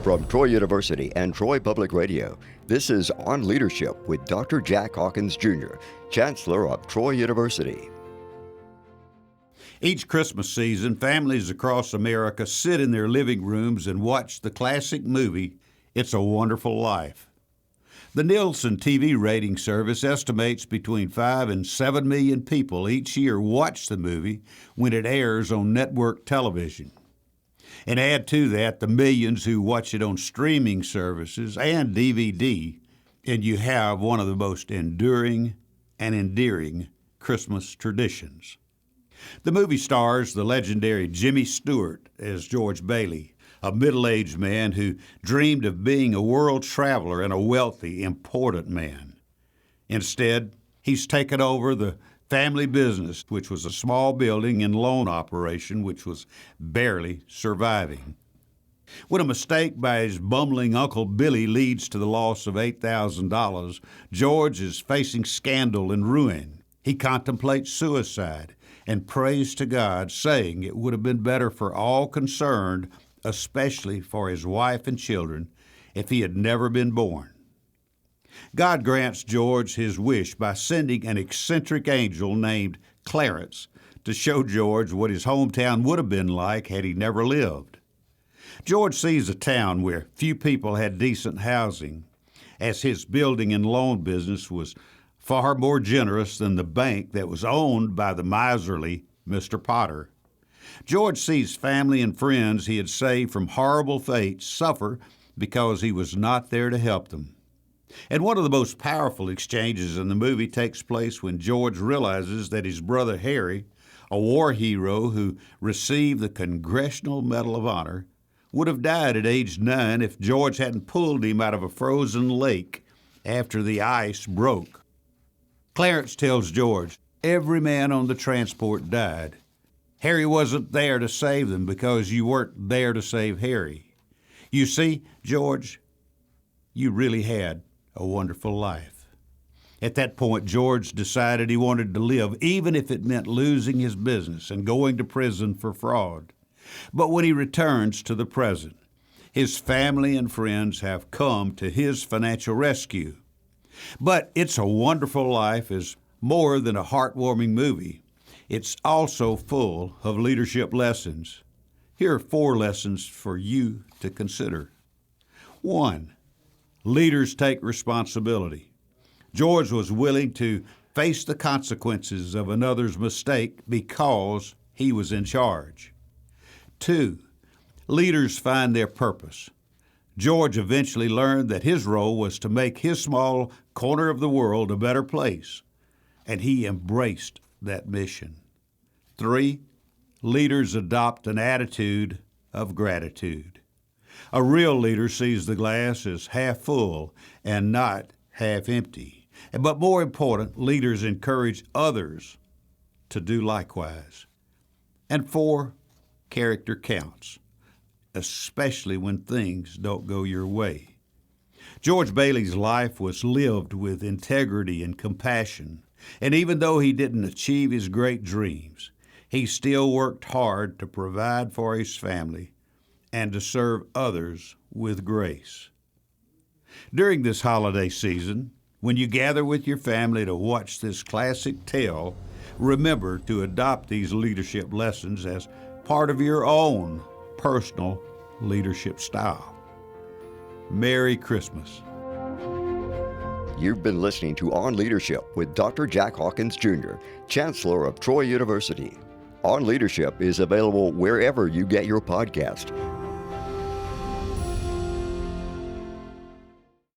From Troy University and Troy Public Radio, this is On Leadership with Dr. Jack Hawkins Jr., Chancellor of Troy University. Each Christmas season, families across America sit in their living rooms and watch the classic movie, It's a Wonderful Life. The Nielsen TV rating service estimates between 5 and 7 million people each year watch the movie when it airs on network television. And add to that the millions who watch it on streaming services and DVD, and you have one of the most enduring and endearing Christmas traditions. The movie stars the legendary Jimmy Stewart as George Bailey, a middle-aged man who dreamed of being a world traveler and a wealthy, important man. Instead, he's taken over the family business, which was a small building and loan operation which was barely surviving. When a mistake by his bumbling Uncle Billy leads to the loss of $8,000, George is facing scandal and ruin. He contemplates suicide and prays to God, saying it would have been better for all concerned, especially for his wife and children, if he had never been born. God grants George his wish by sending an eccentric angel named Clarence to show George what his hometown would have been like had he never lived. George sees a town where few people had decent housing, as his building and loan business was far more generous than the bank that was owned by the miserly Mr. Potter. George sees family and friends he had saved from horrible fate suffer because he was not there to help them. And one of the most powerful exchanges in the movie takes place when George realizes that his brother Harry, a war hero who received the Congressional Medal of Honor, would have died at age 9 if George hadn't pulled him out of a frozen lake after the ice broke. Clarence tells George, every man on the transport died. Harry wasn't there to save them because you weren't there to save Harry. You see, George, you really had a wonderful life. At that point, George decided he wanted to live, even if it meant losing his business and going to prison for fraud. But when he returns to the present, his family and friends have come to his financial rescue. But It's a Wonderful Life is more than a heartwarming movie. It's also full of leadership lessons. Here are 4 lessons for you to consider. 1. Leaders take responsibility. George was willing to face the consequences of another's mistake because he was in charge. 2. Leaders find their purpose. George eventually learned that his role was to make his small corner of the world a better place, and he embraced that mission. 3. Leaders adopt an attitude of gratitude. A real leader sees the glass as half full and not half empty. But more important, leaders encourage others to do likewise. And 4, character counts, especially when things don't go your way. George Bailey's life was lived with integrity and compassion, and even though he didn't achieve his great dreams, he still worked hard to provide for his family and to serve others with grace. During this holiday season, when you gather with your family to watch this classic tale, remember to adopt these leadership lessons as part of your own personal leadership style. Merry Christmas. You've been listening to On Leadership with Dr. Jack Hawkins Jr., Chancellor of Troy University. On Leadership is available wherever you get your podcast.